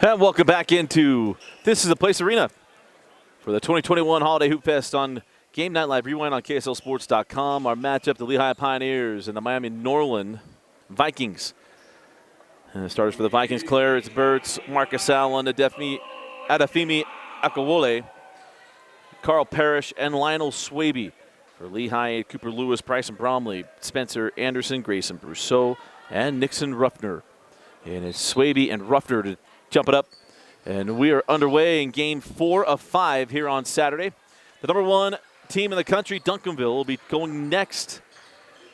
And welcome back into This is the Place Arena for the 2021 Holiday Hoop Fest on Game Night Live Rewind on KSLSports.com. Our matchup, the Lehi Pioneers and the Miami Norland Vikings. And the starters for the Vikings, Clarence Burtz, Marcus Allen, Adefemi Akawole, Carl Parrish, and Lionel Swaby. For Lehi, Cooper Lewis, Bryson Bromley, Spencer Anderson, Grayson Brousseau, and Nixon Ruffner. And it's Swaby and Ruffner to jump it up. And we are underway in game 4 of 5 here on Saturday. The number 1 team in the country, Duncanville, will be going next,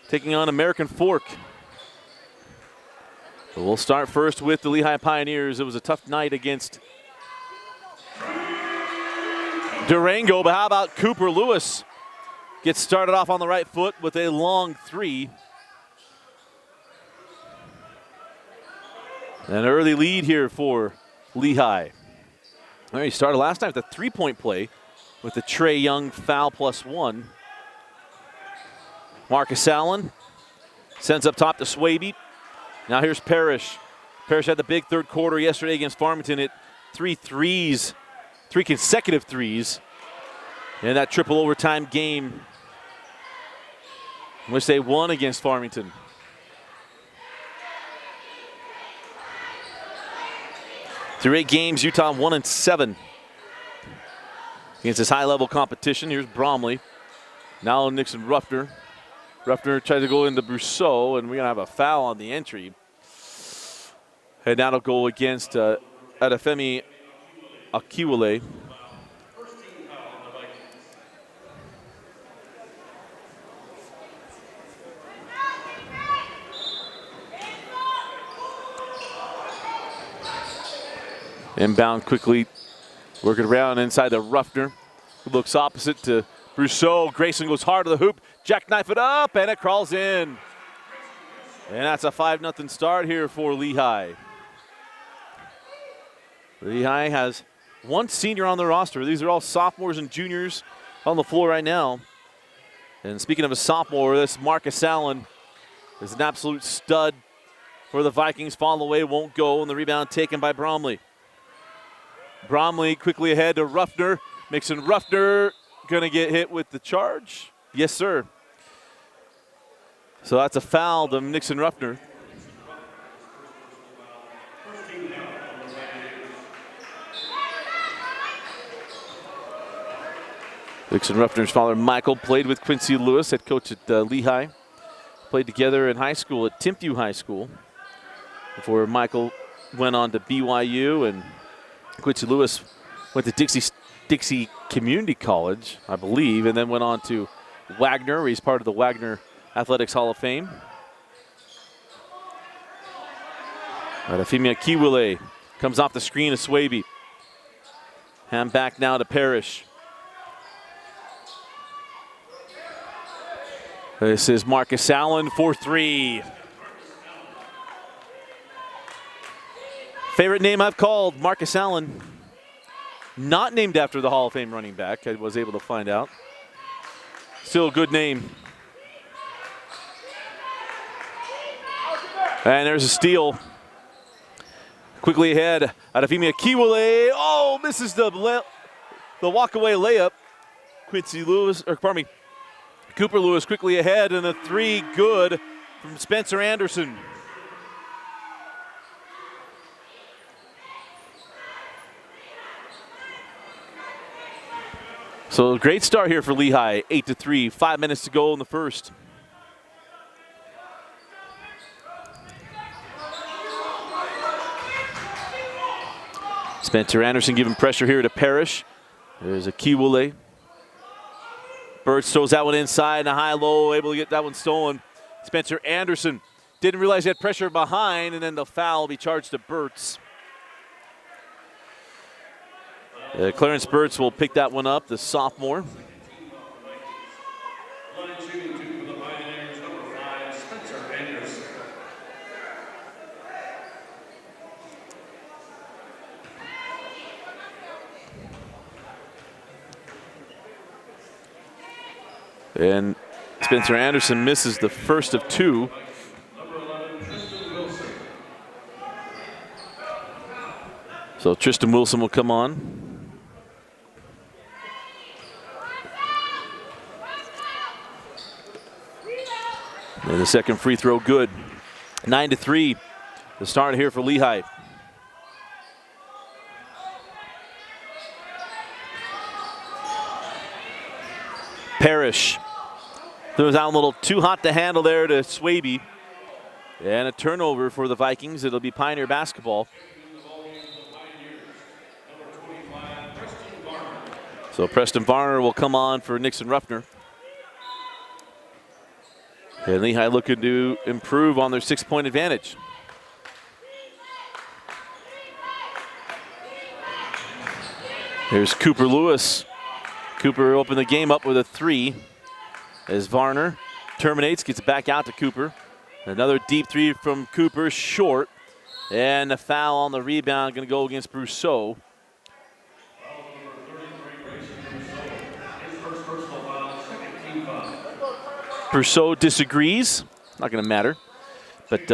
taking on American Fork. But we'll start first with the Lehi Pioneers. It was a tough night against Durango, but how about Cooper Lewis? Gets started off on the right foot with a long 3. An early lead here for Lehi. He started last time with a 3-point play with the Trey Young foul +1. Marcus Allen sends up top to Swaby. Now here's Parrish. Parrish had the big third quarter yesterday against Farmington at 3 consecutive threes in that triple overtime game in which they won against Farmington. Through 8 games, Utah 1-7 against this high-level competition. Here's Bromley. Now Nixon Ruffner. Ruffner tries to go into Brousseau, and we're going to have a foul on the entry. And now it'll go against Adefemi Akawole. Inbound quickly, working around inside to Ruffner, who looks opposite to Brousseau. Grayson goes hard to the hoop, jackknife it up, and it crawls in. And that's a 5-0 start here for Lehi. Lehi has 1 senior on the roster. These are all sophomores and juniors on the floor right now. And speaking of a sophomore, this Marcus Allen is an absolute stud for the Vikings. Fall away, won't go, and the rebound taken by Bromley. Bromley quickly ahead to Ruffner. Nixon Ruffner going to get hit with the charge. Yes, sir. So that's a foul to Nixon Ruffner. Nixon Ruffner's father, Michael, played with Quincy Lewis, head coach at Lehi. Played together in high school at Timpview High School before Michael went on to BYU, and Quincy Lewis went to Dixie Community College, I believe, and then went on to Wagner, where he's part of the Wagner Athletics Hall of Fame. Adefemi Akawole comes off the screen of Swaby. Hand back now to Parrish. This is Marcus Allen for 3. Favorite name I've called, Marcus Allen. Not named after the Hall of Fame running back, I was able to find out. Still a good name. And there's a steal. Quickly ahead, Adefemi Akawole. Oh, misses the walk-away layup. Cooper Lewis quickly ahead, and a 3 good from Spencer Anderson. So great start here for Lehi, 8-3, 5 minutes to go in the first. Spencer Anderson giving pressure here to Parrish. There's Akawole. Burtz throws that one inside, and a high-low, able to get that one stolen. Spencer Anderson didn't realize he had pressure behind, and then the foul will be charged to Burtz. Clarence Burtz will pick that one up, the sophomore. And Spencer Anderson misses the first of 2. So So Tristan Wilson will come on. And the second free throw good. 9-3, the start here for Lehi. Parrish throws out a little too hot to handle there to Swaby. And a turnover for the Vikings. It'll be Pioneer basketball. So Preston Varner will come on for Nixon Ruffner. And Lehi looking to improve on their 6-point advantage. Here's Cooper Lewis. Cooper opened the game up with a 3 as Varner terminates, gets it back out to Cooper. Another deep 3 from Cooper, short. And a foul on the rebound, going to go against Brousseau. Brousseau disagrees. Not going to matter. But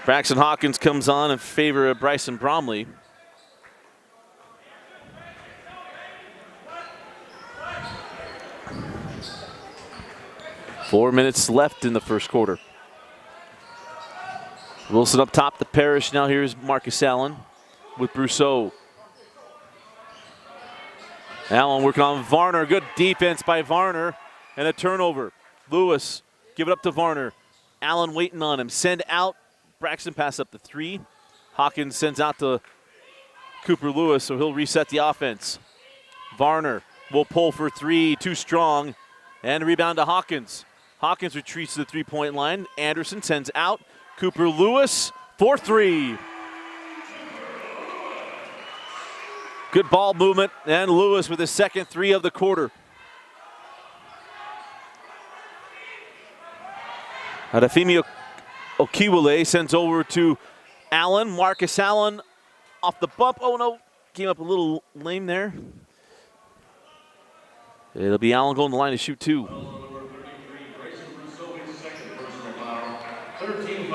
Braxton Hawkins comes on in favor of Bryson Bromley. Four minutes left in the first quarter. Wilson up top to Parrish. Now here's Marcus Allen with Brousseau. Allen working on Varner. Good defense by Varner. And a turnover. Lewis, give it up to Varner. Allen waiting on him. Send out. Braxton pass up the 3. Hawkins sends out to Cooper Lewis, so he'll reset the offense. Varner will pull for 3. Too strong. And a rebound to Hawkins. Hawkins retreats to the 3-point line. Anderson sends out. Cooper Lewis for 3. Good ball movement, and Lewis with his second 3 of the quarter. Adefemi Okiwale sends over to Allen. Marcus Allen off the bump. Oh no, came up a little lame there. It'll be Allen going to the line to shoot 2.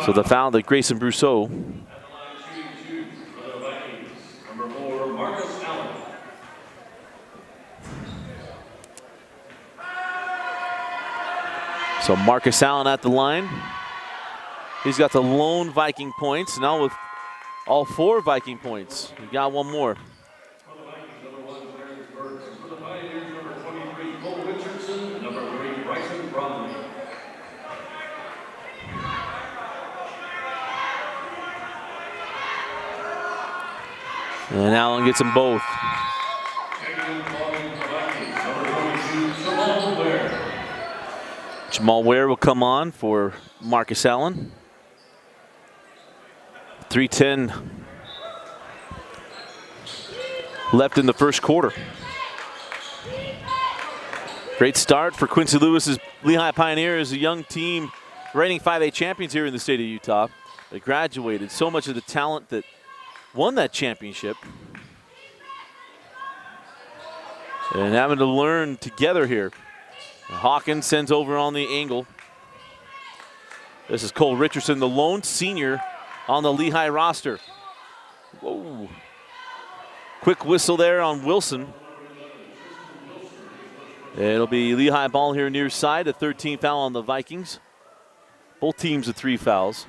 So the foul to Grayson Brousseau. So Marcus Allen at the line. He's got the lone Viking points. Now with all 4 Viking points. He got one more. And Allen gets them both. Jamal Ware will come on for Marcus Allen. 3:10 left in the first quarter. Great start for Quincy Lewis's Lehi Pioneers, a young team, reigning 5A champions here in the state of Utah. They graduated. So much of the talent that won that championship. And having to learn together here. Hawkins sends over on the angle. This is Cole Richardson, the lone senior on the Lehi roster. Whoa. Quick whistle there on Wilson. It'll be Lehi ball here near side, a 13 foul on the Vikings. Both teams with 3 fouls.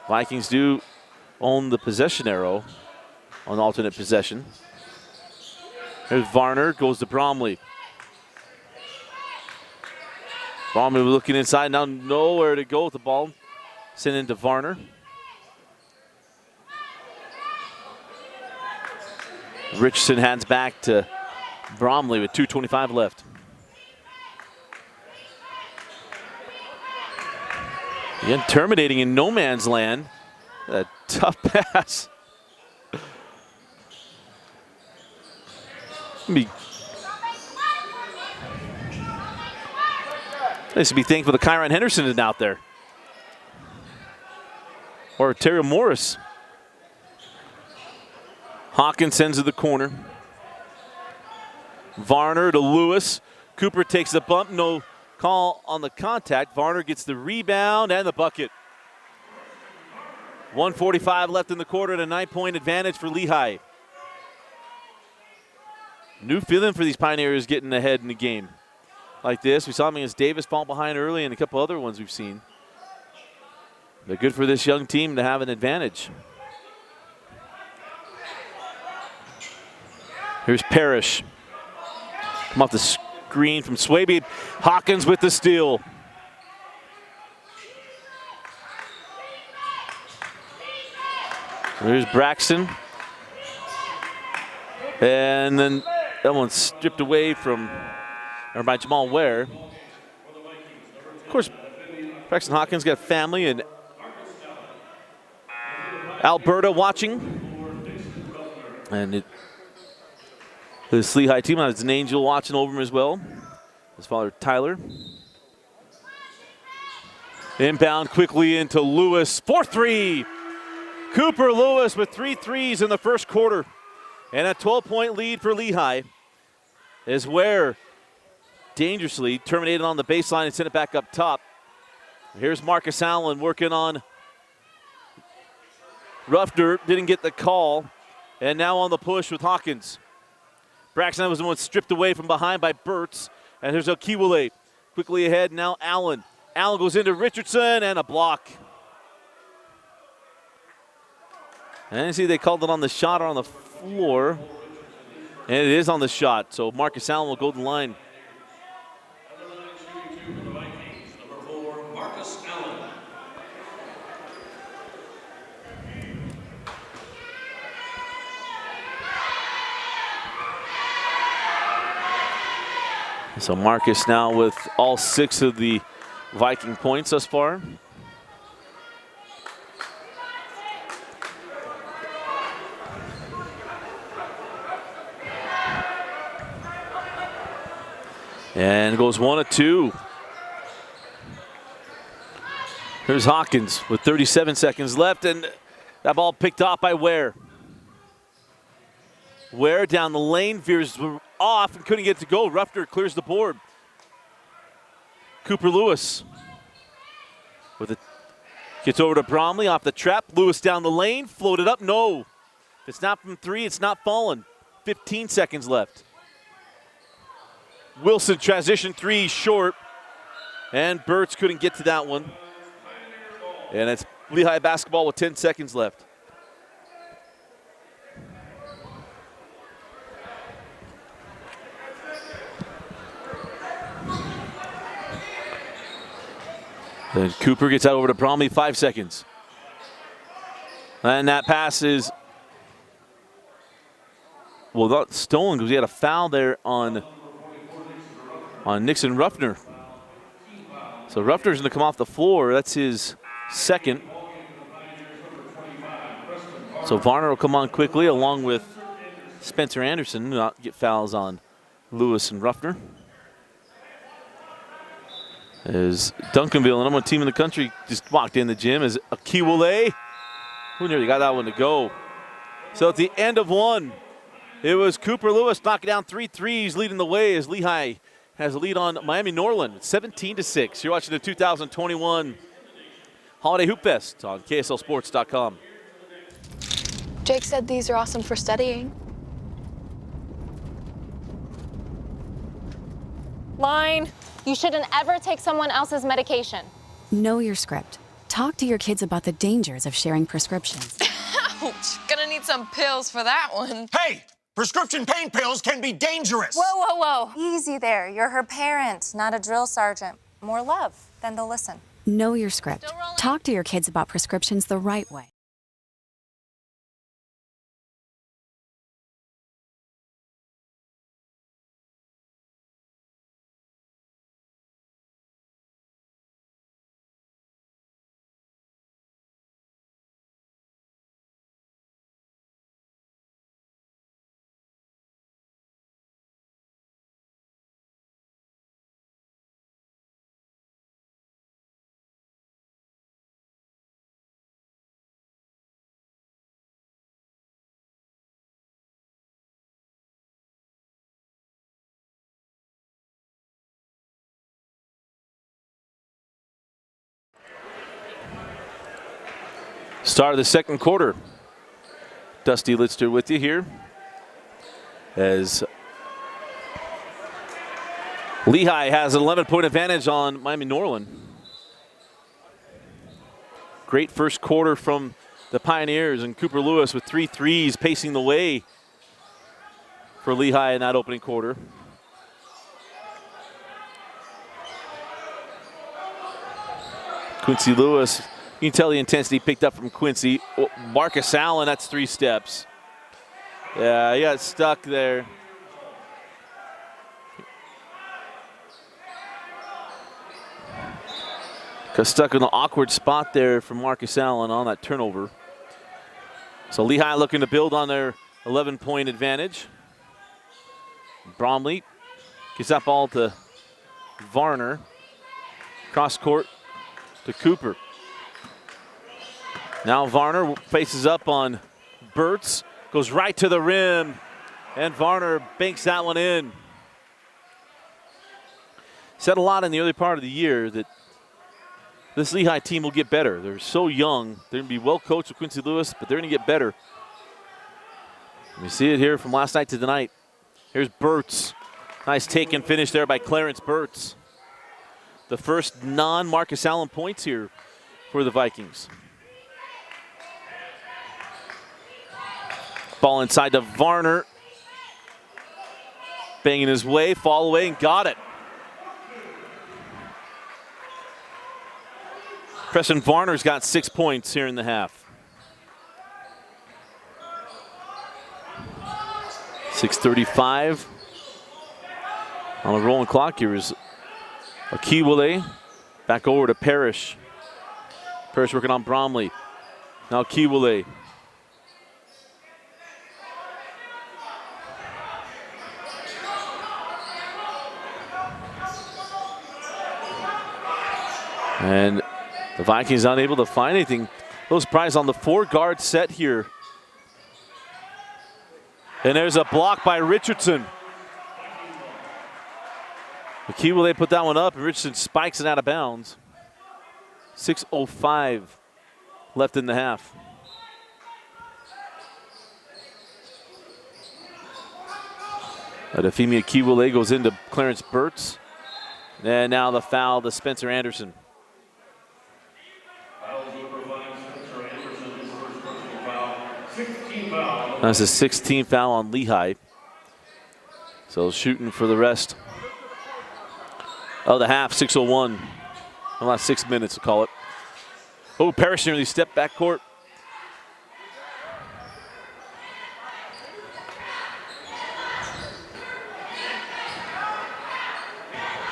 Vikings do own the possession arrow on alternate possession. There's Varner, goes to Bromley. Bromley looking inside, now nowhere to go with the ball. Sent into Varner. Richardson hands back to Bromley with 2:25 left. Again, terminating in no man's land. A tough pass. Nice to be thankful that Kyron Henderson isn't out there. Or Terry Morris. Hawkins sends to the corner. Varner to Lewis. Cooper takes the bump. No call on the contact. Varner gets the rebound and the bucket. 1:45 left in the quarter and a 9-point advantage for Lehi. New feeling for these Pioneers getting ahead in the game like this. We saw them against Davis fall behind early and a couple other ones we've seen. They're good for this young team to have an advantage. Here's Parrish. Come off the screen from Swaby. Hawkins with the steal. There's Braxton. And then that one's stripped away by Jamal Ware. Of course, Braxton Hawkins got family in Alberta watching. And this Lehi team has an angel watching over him as well. His father, Tyler. Inbound quickly into Lewis. 4-3. Cooper Lewis with 3 threes in the first quarter. And a 12-point lead for Lehi is Ware dangerously terminated on the baseline and sent it back up top. Here's Marcus Allen working on Ruffner. Didn't get the call. And now on the push with Hawkins. Braxton was the one stripped away from behind by Burtz. And there's Okiwale quickly ahead. Now Allen. Allen goes into Richardson and a block. And see they called it on the shot or on the floor. And it is on the shot. So Marcus Allen will go to the line. So Marcus now with all 6 of the Viking points thus far. And goes 1 of 2. Here's Hawkins with 37 seconds left, and that ball picked off by Ware. Ware down the lane, veers off and couldn't get it to go. Ruffner clears the board. Cooper Lewis gets over to Bromley off the trap. Lewis down the lane, floated up. No. If it's not from 3, it's not falling. 15 seconds left. Wilson transition 3 short. And Burtz couldn't get to that one. And it's Lehi basketball with 10 seconds left. Then Cooper gets out over to Bromley, 5 seconds. And that pass is, well, not stolen because he had a foul there on Nixon Ruffner. So Ruffner's going to come off the floor. That's his second. So Varner will come on quickly along with Spencer Anderson, not get fouls on Lewis and Ruffner. As Duncanville, the number 1 team in the country, just walked in the gym as Akiwale, who nearly got that one to go. So at the end of 1, it was Cooper Lewis knocking down 3 threes, leading the way as Lehi has a lead on Miami Norland, 17-6. You're watching the 2021 Holiday Hoop Fest on KSLSports.com. Jake said these are awesome for studying. Line. You shouldn't ever take someone else's medication. Know your script. Talk to your kids about the dangers of sharing prescriptions. Ouch! Gonna need some pills for that one. Hey! Prescription pain pills can be dangerous! Whoa, whoa, whoa. Easy there. You're her parent, not a drill sergeant. More love, then they'll listen. Know your script. Talk to your kids about prescriptions the right way. Start of the second quarter. Dusty Litster with you here as Lehi has an 11-point advantage on Miami Norland. Great first quarter from the Pioneers, and Cooper Lewis with 3 threes pacing the way for Lehi in that opening quarter. Quincy Lewis, you can tell the intensity picked up from Quincy. Oh, Marcus Allen, that's 3 steps. Yeah, he got stuck there. Got stuck in an awkward spot there for Marcus Allen on that turnover. So Lehi looking to build on their 11-point advantage. Bromley gives that ball to Varner. Cross court to Cooper. Now Varner faces up on Burtz, goes right to the rim, and Varner banks that one in. Said a lot in the early part of the year that this Lehi team will get better. They're so young. They're going to be well coached with Quincy Lewis, but they're going to get better. We see it here from last night to tonight. Here's Burtz. Nice take and finish there by Clarence Burtz. The first non-Marcus Allen points here for the Vikings. Ball inside to Varner. Banging his way, fall away, and got it. Preston Varner's got 6 points here in the half. 6:35 on the rolling clock. Here is Akiwale back over to Parrish. Parrish working on Bromley. Now Akiwale. And the Vikings unable to find anything. Those prize on the 4-guard set here. And there's a block by Richardson. Akiwale put that one up, and Richardson spikes it out of bounds. 6:05 left in the half. Adefemi Akiwale goes into Clarence Burtz. And now the foul to Spencer Anderson. That's a 16th foul on Lehi. So shooting for the rest of the half, 6:01. The last 6 minutes, we'll call it. Oh, Parrish nearly stepped back court.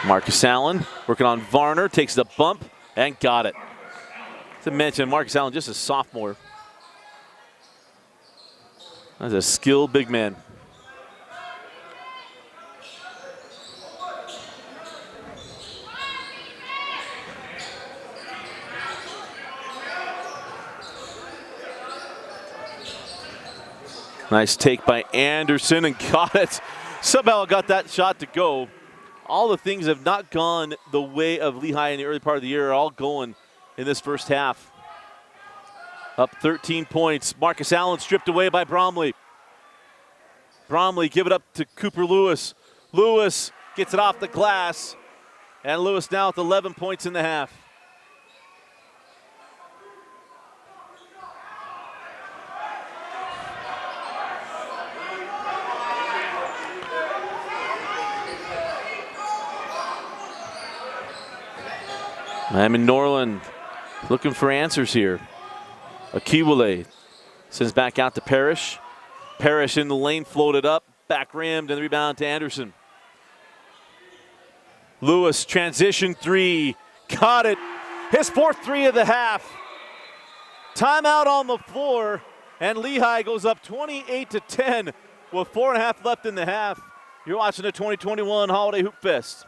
Marcus Allen working on Varner, takes the bump and got it. To mention, Marcus Allen just a sophomore. That's a skilled big man. Nice take by Anderson and got it. Somehow got that shot to go. All the things have not gone the way of Lehi in the early part of the year are all going in this first half. Up 13 points. Marcus Allen stripped away by Bromley. Bromley give it up to Cooper Lewis. Lewis gets it off the glass. And Lewis now with 11 points in the half. Miami Norland looking for answers here. Akiwale sends back out to Parrish. Parrish in the lane, floated up, back rimmed, and the rebound to Anderson. Lewis, transition 3, got it. His 4th 3 of the half. Timeout on the floor, and Lehi goes up 28-10 with 4.5 left in the half. You're watching the 2021 Holiday Hoop Fest.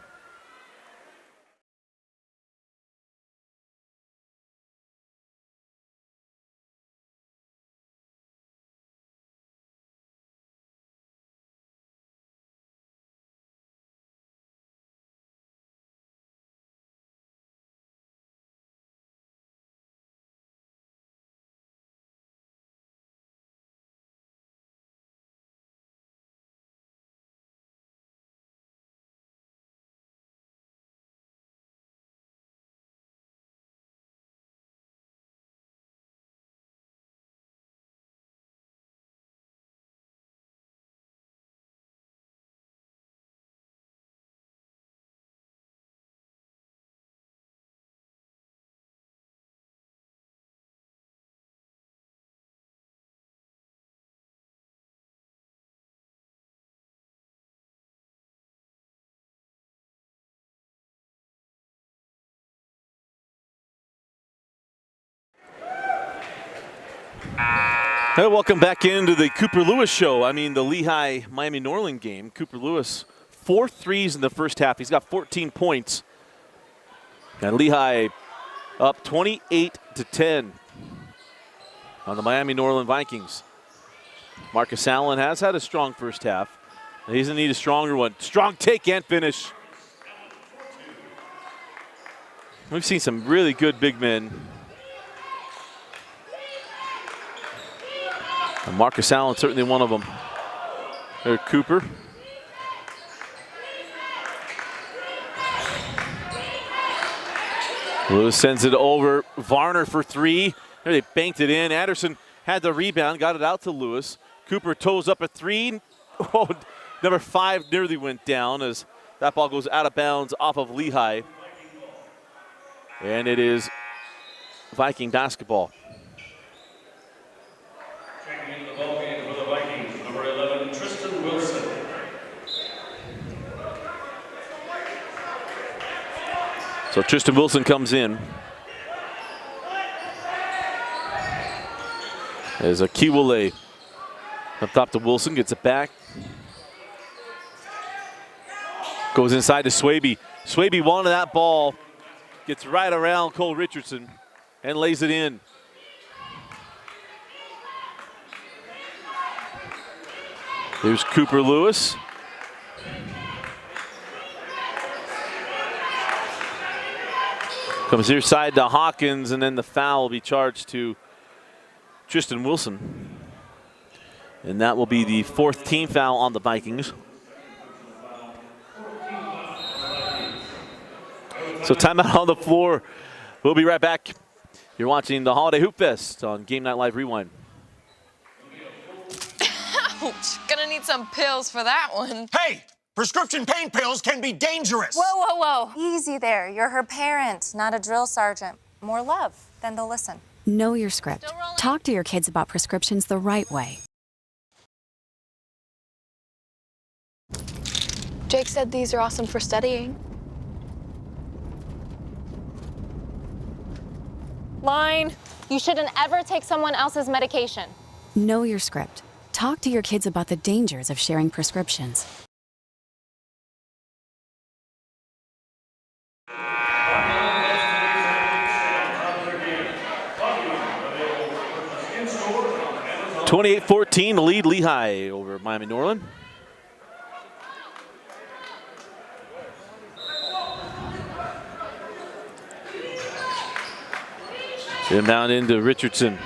Hey, welcome back into the Cooper Lewis show. I mean, the Lehi Miami Norland game. Cooper Lewis, 4 threes in the first half. He's got 14 points. And Lehi up 28-10 on the Miami Norland Vikings. Marcus Allen has had a strong first half. He's going to need a stronger one. Strong take and finish. We've seen some really good big men. And Marcus Allen, certainly one of them. There's Cooper. Lewis sends it over. Varner for 3. There they banked it in. Anderson had the rebound, got it out to Lewis. Cooper toes up a 3. Oh, number 5 nearly went down as that ball goes out of bounds off of Lehi. And it is Viking basketball. So Tristan Wilson comes in. There's a Kiwale up top to Wilson, gets it back. Goes inside to Swaby. Swaby wanted that ball. Gets right around Cole Richardson and lays it in. Here's Cooper Lewis. Comes near side to Hawkins, and then the foul will be charged to Tristan Wilson. And that will be the 4th team foul on the Vikings. So timeout on the floor. We'll be right back. You're watching the Holiday Hoop Fest on Game Night Live Rewind. Ouch, gonna need some pills for that one. Hey, prescription pain pills can be dangerous. Whoa, whoa, whoa. Easy there. You're her parent, not a drill sergeant. More love, then they'll listen. Know your script. Talk to your kids about prescriptions the right way. Jake said these are awesome for studying. Line. You shouldn't ever take someone else's medication. Know your script. Talk to your kids about the dangers of sharing prescriptions. (28-14) the lead, Lehi over Miami Norland. Inbound into Richardson.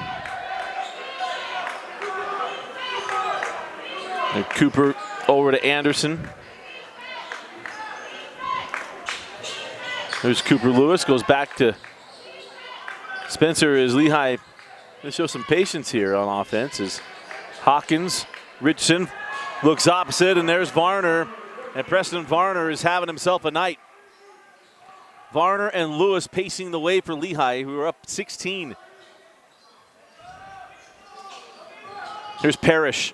And Cooper over to Anderson. There's Cooper Lewis, goes back to Spencer as Lehi. Going to show some patience here on offense as Hawkins, Richardson looks opposite, and there's Varner. And Preston Varner is having himself a night. Varner and Lewis pacing the way for Lehi, who are up 16. Here's Parrish.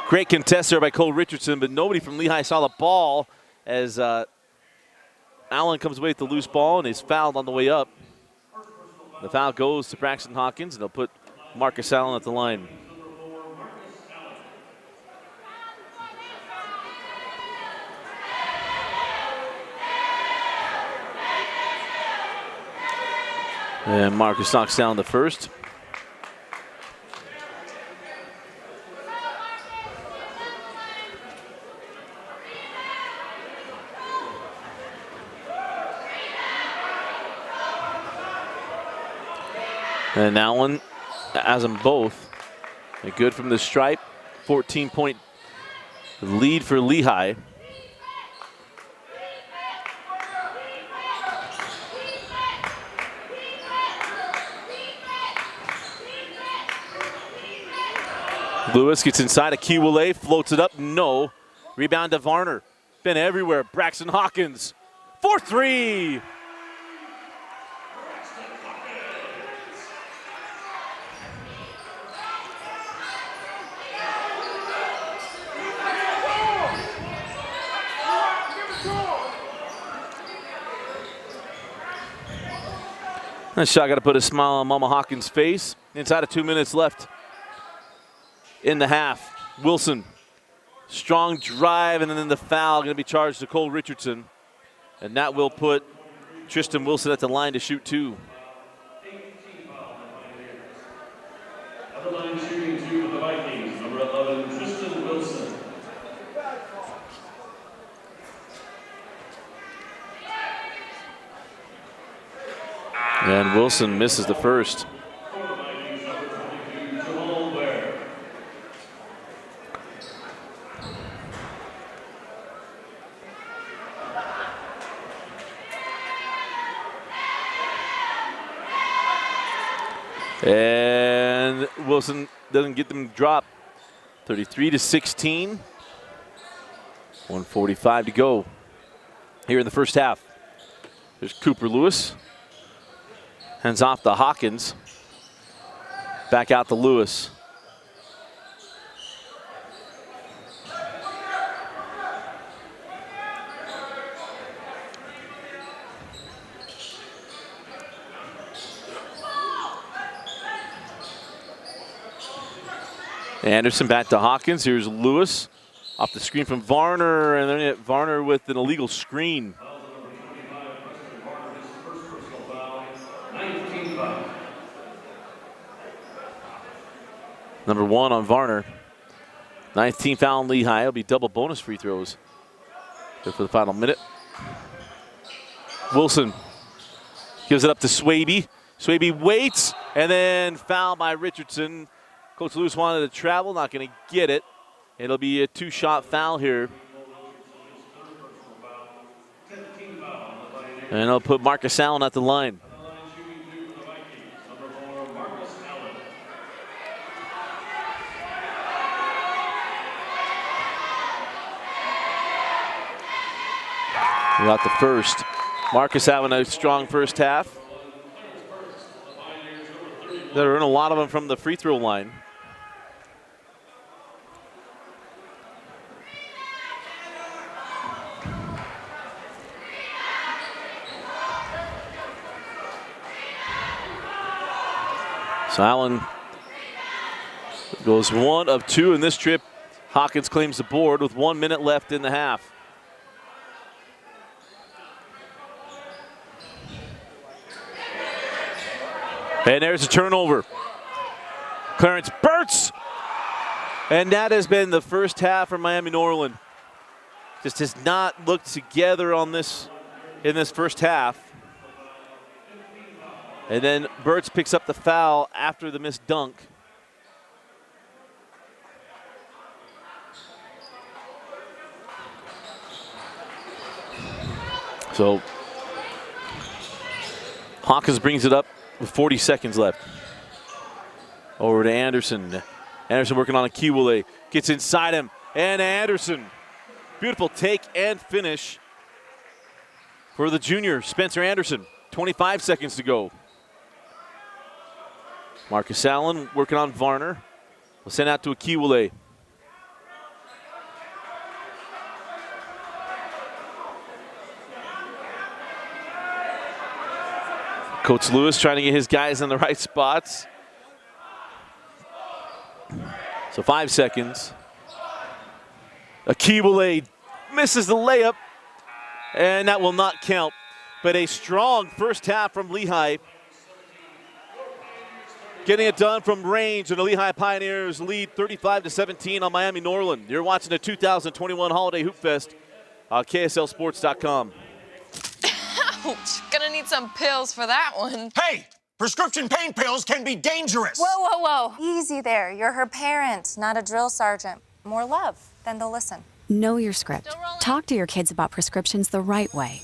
Great contest there by Cole Richardson, but nobody from Lehi saw the ball as Allen comes away with the loose ball and is fouled on the way up. The foul goes to Braxton Hawkins, and they'll put Marcus Allen at the line. And Marcus knocks down the first. And Allen has them both. And good from the stripe. 14-point lead for Lehi. Lewis gets inside a Kiwale, floats it up, no. Rebound to Varner. Been everywhere. Braxton Hawkins. 4-3. That shot got to put a smile on Mama Hawkins' face. inside of 2 minutes left in the half. Wilson, strong drive, and then the foul going to be charged to Cole Richardson. And that will put Tristan Wilson at the line to shoot 2. At the line shooting 2 for the Vikings, number 11, Tristan Wilson. And Wilson misses the first. And Wilson doesn't get them dropped. 33-16. 1:45 to go here in the first half. There's Cooper Lewis. Hands off to Hawkins. Back out to Lewis. Anderson back to Hawkins. Here's Lewis off the screen from Varner, and then Varner with an illegal screen. Number 1 on Varner. 19th foul on Lehi. It'll be double bonus free throws here for the final minute. Wilson gives it up to Swaby. Swaby waits, and then foul by Richardson. Coach Lewis wanted to travel, not going to get it. It'll be a 2-shot foul here. And it'll put Marcus Allen at the line. We got the first. Marcus having a strong first half. There are a lot of them from the free throw line. So Allen goes 1 of 2 in this trip. Hawkins claims the board with 1 minute left in the half. And there's a turnover. Clarence Burt's. And that has been the first half for Miami Norland. Just has not looked together on this in this first half. And then Burt's picks up the foul after the missed dunk. So Hawkins brings it up with 40 seconds left. Over to Anderson. Anderson working on a Kiwale. Gets inside him. And Anderson. Beautiful take and finish for the junior, Spencer Anderson. 25 seconds to go. Marcus Allen working on Varner. We'll send out to a Kiwale. Coach Lewis trying to get his guys in the right spots. So 5 seconds. Akiwale misses the layup, and that will not count. But a strong first half from Lehi. Getting it done from range, and the Lehi Pioneers lead 35-17 on Miami Norland. You're watching the 2021 Holiday Hoop Fest on KSLSports.com. Ouch, gonna need some pills for that one. Hey, prescription pain pills can be dangerous. Whoa, whoa, whoa. Easy there. You're her parent, not a drill sergeant. More love, then they'll listen. Know your script. Talk to your kids about prescriptions the right way.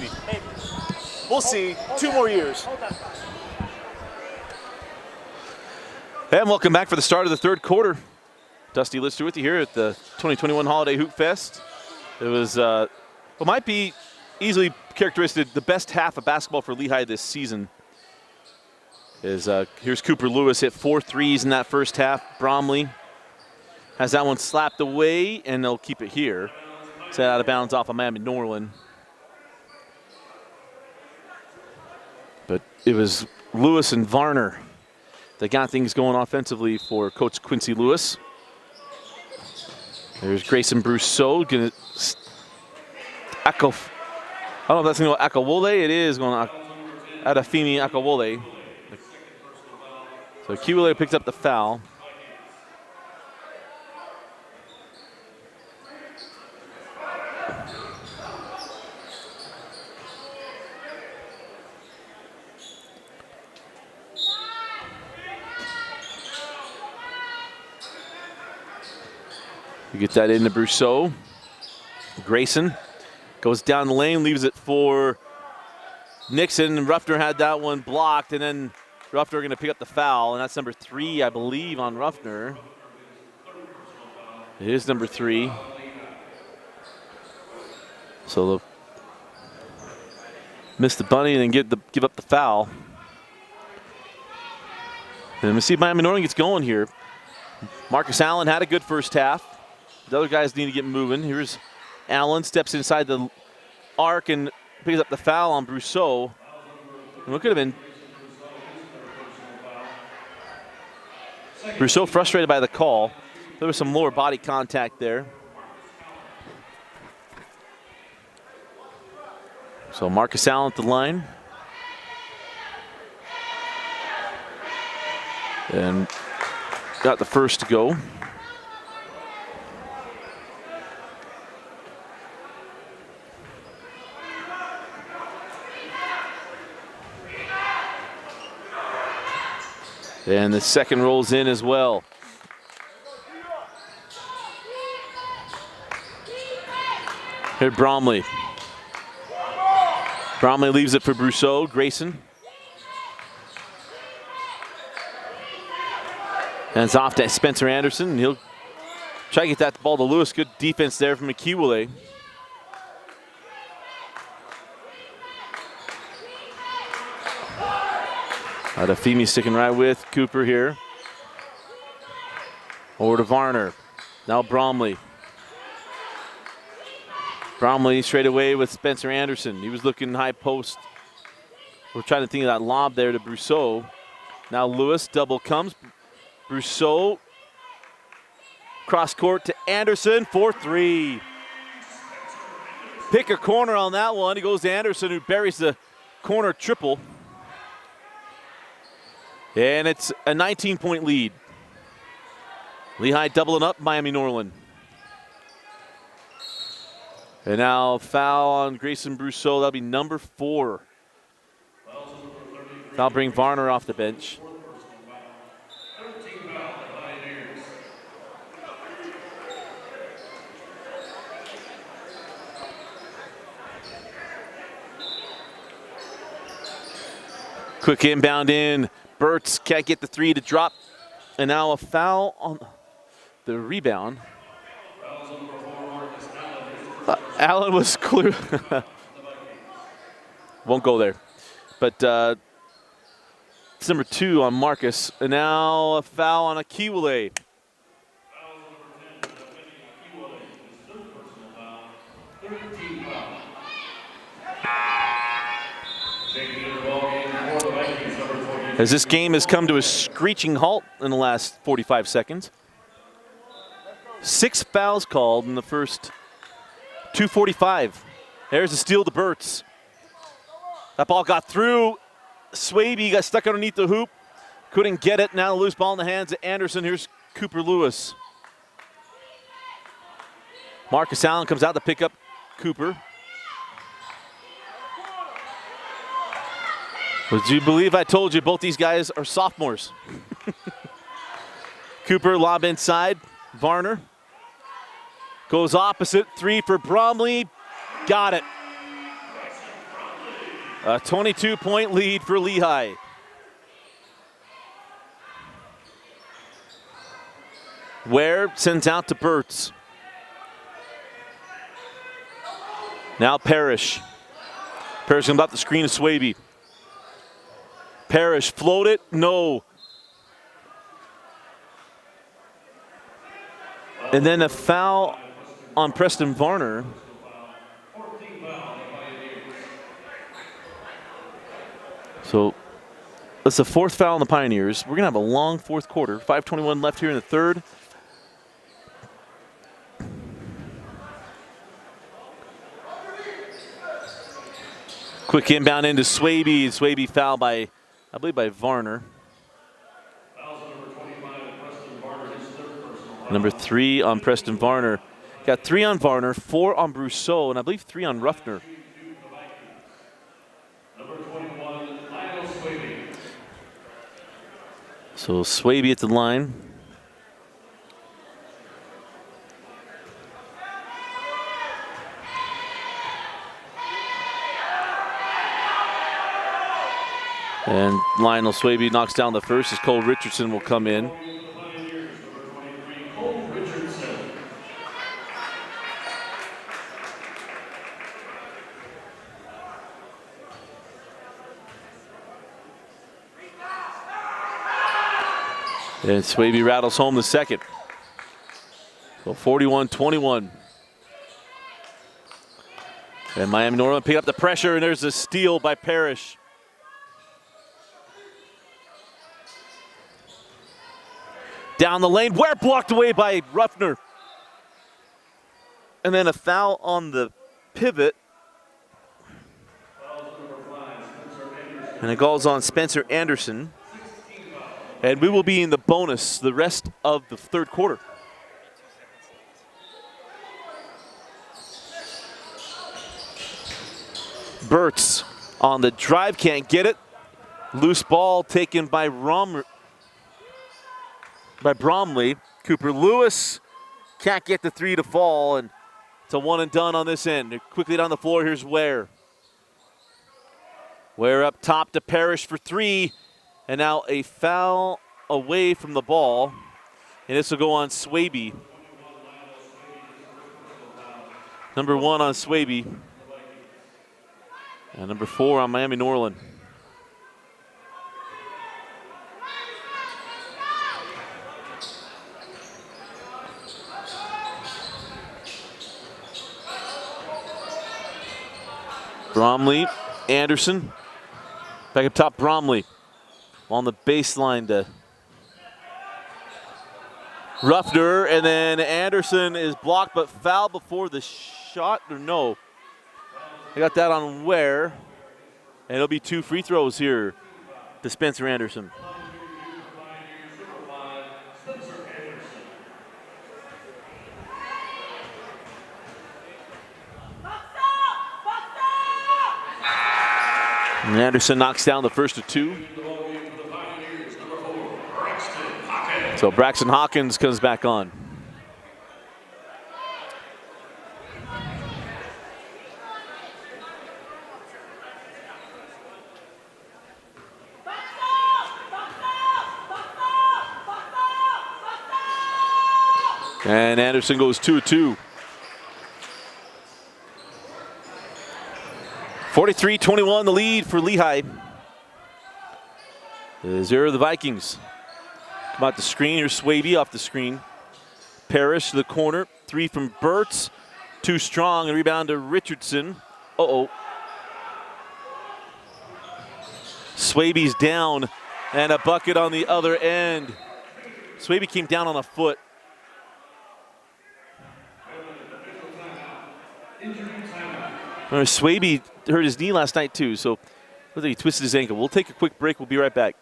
Maybe. We'll see. 2 more years. And welcome back for the start of the third quarter. Dusty Lister with you here at the 2021 Holiday Hoop Fest. It was, what might be easily characteristic, the best half of basketball for Lehi this season. Here's Cooper Lewis hit 4 threes in that first half. Bromley has that one slapped away, and they'll keep it here. Set out of bounds off of Miami Norland. But it was Lewis and Varner that got things going offensively for Coach Quincy Lewis. There's Grayson Brousseau gonna Echo. I don't know if that's going to go Akawole. It is going to Adafemi Akawole. So Kiwale picked up the foul. You get that into Brousseau. Grayson goes down the lane, leaves it for Nixon. And Ruffner had that one blocked, and then Ruffner going to pick up the foul, and that's number 3, I believe, on Ruffner. It is number 3. So they'll miss the bunny and then give up the foul. And we see Miami Norland gets going here. Marcus Allen had a good first half. The other guys need to get moving. Here's Allen, steps inside the arc and picks up the foul on Brousseau. And what could have been Brousseau frustrated by the call. There was some lower body contact there. So Marcus Allen at the line. And got the first to go. And the second rolls in as well. Here Bromley. Bromley leaves it for Brousseau. Grayson. And it's off to Spencer Anderson. He'll try to get that ball to Lewis. Good defense there from Akiwale. Adafemi sticking right with Cooper here. Over to Varner. Now Bromley. Bromley straight away with Spencer Anderson. He was looking high post. We're trying to think of that lob there to Brousseau. Now Lewis, double comes. Brousseau. Cross court to Anderson, 4-3. Pick a corner on that one. He goes to Anderson, who buries the corner triple. And it's a 19-point lead. Lehigh doubling up Miami Norland. And now foul on Grayson Brousseau. That'll be number 4. That'll bring Varner off the bench. Quick inbound in. Burtz can't get the 3 to drop. And now a foul on the rebound. Allen was clear. Won't go there. But it's number 2 on Marcus. And now a foul on Akiwale. As this game has come to a screeching halt in the last 45 seconds. 6 fouls called in the first 2:45. There's a steal to Burtz. That ball got through. Swaby got stuck underneath the hoop. Couldn't get it. Now a loose ball in the hands of Anderson. Here's Cooper Lewis. Marcus Allen comes out to pick up Cooper. Would you believe I told you both these guys are sophomores? Cooper, lob inside. Varner goes opposite. 3 for Bromley. Got it. A 22-point lead for Lehi. Ware sends out to Burtz. Now Parrish. Parrish comes off the screen of Swaby. Parrish float it, no. And then a foul on Preston Varner. So that's the fourth foul on the Pioneers. We're gonna have a long fourth quarter. 5:21 left here in the third. Quick inbound into Swaby. Swaby foul by, I believe, by Varner. Number 3 on Preston Varner. Got 3 on Varner, 4 on Brousseau, and I believe 3 on Ruffner. So Swaby at the line. And Lionel Swaby knocks down the first as Cole Richardson will come in. And Swaby rattles home the second. So 41-21. And Miami Norland pick up the pressure, and there's a steal by Parrish. Down the lane, Ware blocked away by Ruffner. And then a foul on the pivot. And it goes on Spencer Anderson. And we will be in the bonus the rest of the third quarter. Burtz on the drive, can't get it. Loose ball taken by Bromley. Cooper Lewis can't get the 3 to fall, and it's a one and done on this end. Quickly down the floor, here's Ware. Ware up top to Parrish for 3, and now a foul away from the ball, and this will go on Swaby. Number 1 on Swaby, and number 4 on Miami Norland. Bromley, Anderson, back up top, Bromley on the baseline to Ruffner, and then Anderson is blocked but fouled before the shot, or no. I got that on Ware, and it'll be 2 free throws here to Spencer Anderson. And Anderson knocks down the first of 2. So Braxton Hawkins comes back on. And Anderson goes 2-2. 43-21 the lead for Lehi. The Vikings. Come out the screen, here's Swaby off the screen. Parrish to the corner, 3 from Burtz. Too strong, and rebound to Richardson. Swaby's down, and a bucket on the other end. Swaby came down on a foot. Swaby hurt his knee last night too, so I think he twisted his ankle. We'll take a quick break. We'll be right back.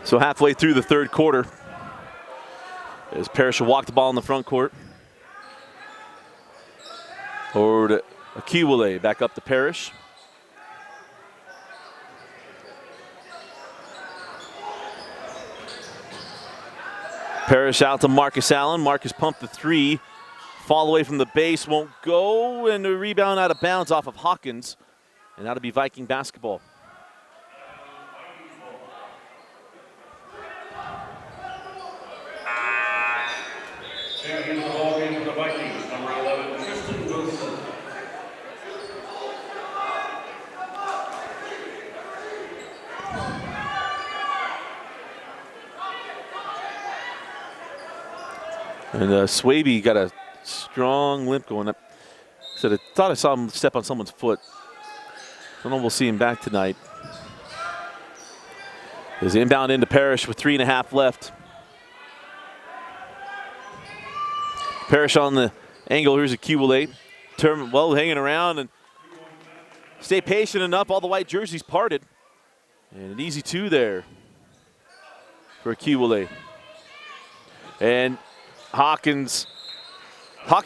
So halfway through the third quarter, as Parrish will walk the ball in the front court. Over to Akiwale, back up to Parrish. Parrish out to Marcus Allen. Marcus pumped the three. Fall away from the base, won't go, and the rebound out of bounds off of Hawkins. And that'll be Viking basketball. Champion of the ball game for the Vikings, number 11, Tristan Wilson. And Swaby got a strong limp going up. Said I thought I saw him step on someone's foot. I don't know if we'll see him back tonight. His inbound into Parrish with 3.5 left. Parrish on the angle. Here's Akiwale. Well, hanging around and stay patient enough. All the white jerseys parted. And an easy two there for Akiwale. And Hawkins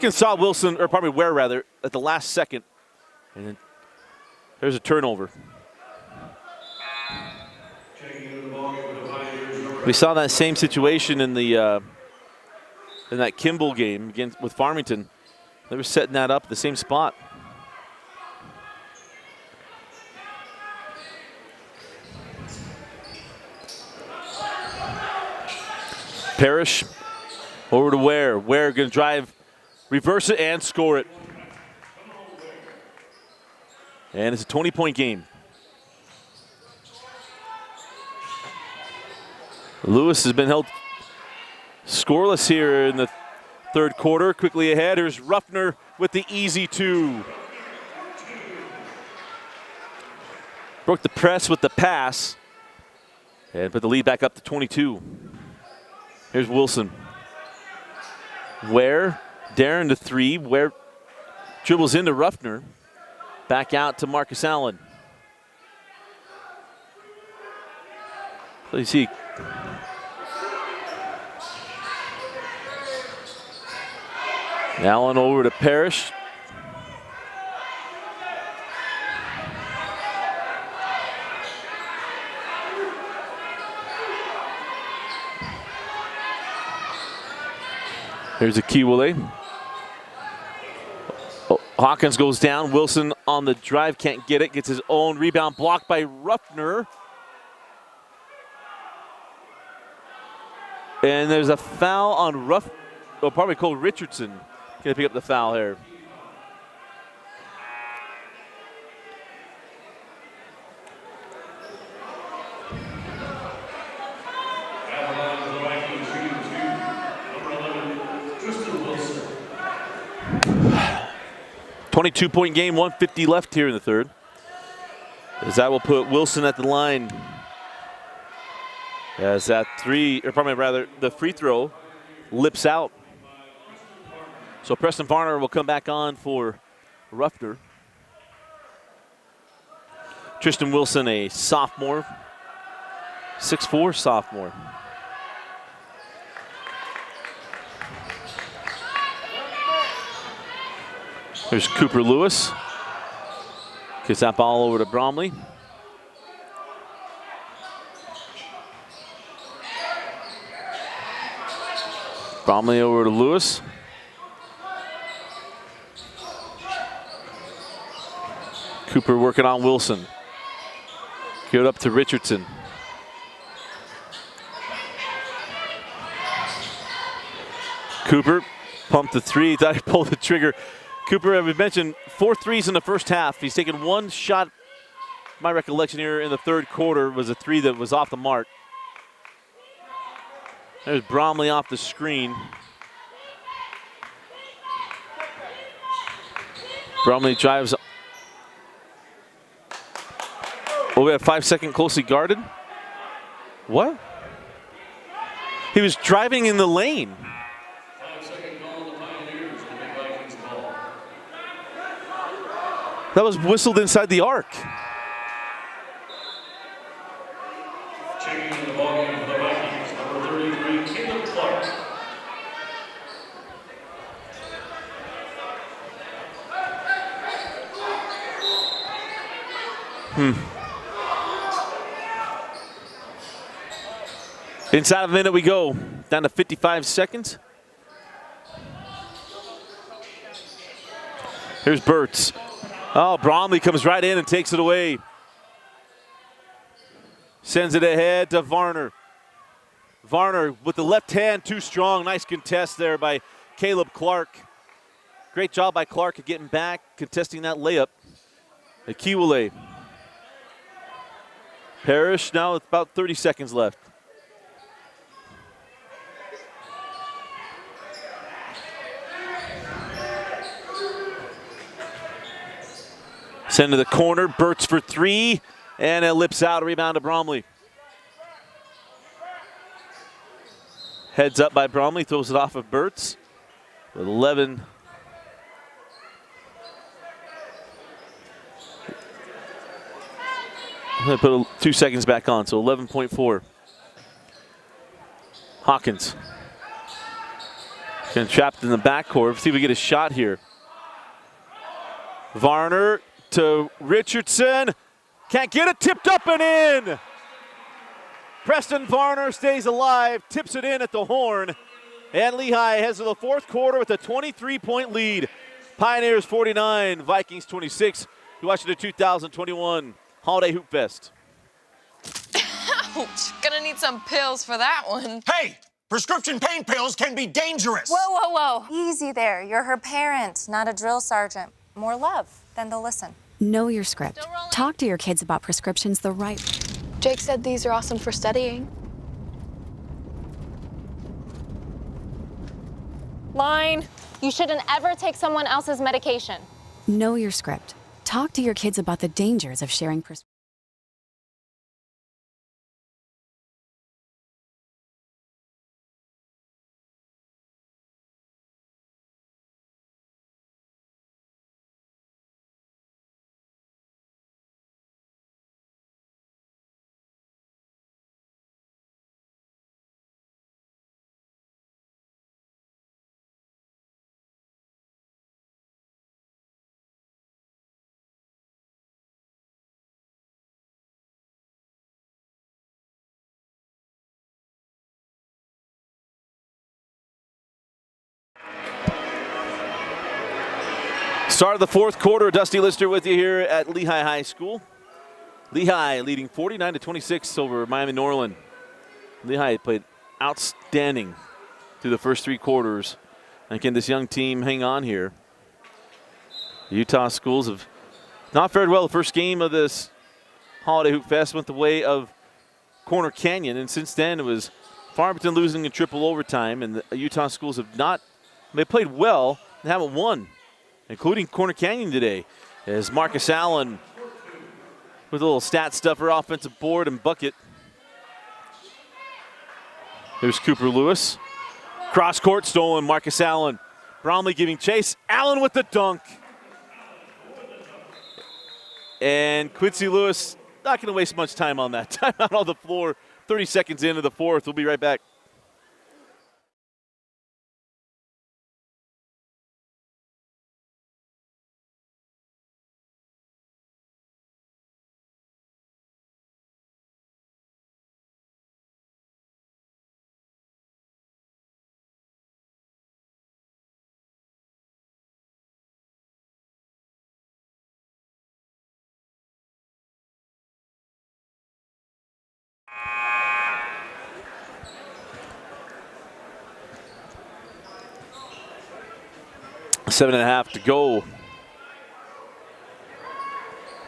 saw Wilson, or probably Ware rather, at the last second. And then there's a turnover. We saw that same situation in the in that Kimball game against with Farmington. They were setting that up at the same spot. Parrish over to Ware. Ware going to drive, reverse it, and score it. And it's a 20-point game. Lewis has been held scoreless here in the third quarter. Quickly ahead, here's Ruffner with the easy two. Broke the press with the pass and put the lead back up to 22. Here's Wilson. Ware, Darren to three. Ware dribbles into Ruffner. Back out to Marcus Allen. So you see Allen over to Parrish. Here's Akiwale. Oh, Hawkins goes down. Wilson on the drive, can't get it. Gets his own rebound blocked by Ruffner. And there's a foul on probably Cole Richardson. Gonna pick up the foul here. At the line of the Vikings, shooting two, number 11, Tristan Wilson. 22-point game, 150 left here in the third. As that will put Wilson at the line. As that three, or probably rather, the free throw lips out. So Preston Varner will come back on for Ruffner. Tristan Wilson, a sophomore, 6'4" sophomore. There's Cooper Lewis. Gets that ball over to Bromley. Bromley over to Lewis. Cooper working on Wilson. Give it up to Richardson. Cooper pumped the three, thought he pulled the trigger. Cooper, as we mentioned, 4 threes in the first half. He's taken one shot, my recollection here in the third quarter was a three that was off the mark. There's Bromley off the screen. Bromley drives. Oh, we have 5-second closely guarded. What? He was driving in the lane. 5-second call on the Pioneers, the Vikings ball. That was whistled inside the arc. Checking in the ballgame for the Vikings, number 33, Caleb Clark. Inside of a minute we go. Down to 55 seconds. Here's Burtz. Oh, Bromley comes right in and takes it away. Sends it ahead to Varner. Varner with the left hand, too strong. Nice contest there by Caleb Clark. Great job by Clark at getting back, contesting that layup. Akiwale. Parrish now with about 30 seconds left. Send to the corner, Burtz for three, and it lips out, a rebound to Bromley. Heads up by Bromley, throws it off of Burtz with 11. I'm going to put 2 seconds back on, so 11.4. Hawkins. Getting trapped in the backcourt. See if we get a shot here. Varner to Richardson. Can't get it, tipped up and in. Preston Varner stays alive, tips it in at the horn. And Lehi heads to the fourth quarter with a 23-point lead. Pioneers 49, Vikings 26. You're watching the 2021 Holiday Hoop Fest. Ouch. Gonna need some pills for that one. Hey, prescription pain pills can be dangerous. Whoa, whoa, whoa. Easy there. You're her parent, not a drill sergeant. More love, then they'll listen. Know your script. Still rolling. Talk to your kids about prescriptions the right way. Jake said these are awesome for studying. Line. You shouldn't ever take someone else's medication. Know your script. Talk to your kids about the dangers of sharing prescriptions. Start of the fourth quarter. Dusty Lister with you here at Lehi High School. Lehi leading 49-26 over Miami Norland. Lehi played outstanding through the first three quarters. And can this young team hang on here? The Utah schools have not fared well. The first game of this Holiday Hoop Fest went the way of Corner Canyon, and since then it was Farmington losing in triple overtime, and the Utah schools have not, they played well and haven't won, including Corner Canyon today, as Marcus Allen with a little stat stuffer, offensive board and bucket. There's Cooper Lewis. Cross court stolen, Marcus Allen. Bromley giving chase, Allen with the dunk. And Quincy Lewis not going to waste much time on that. Time out on the floor, 30 seconds into the fourth. We'll be right back. Seven and a half to go.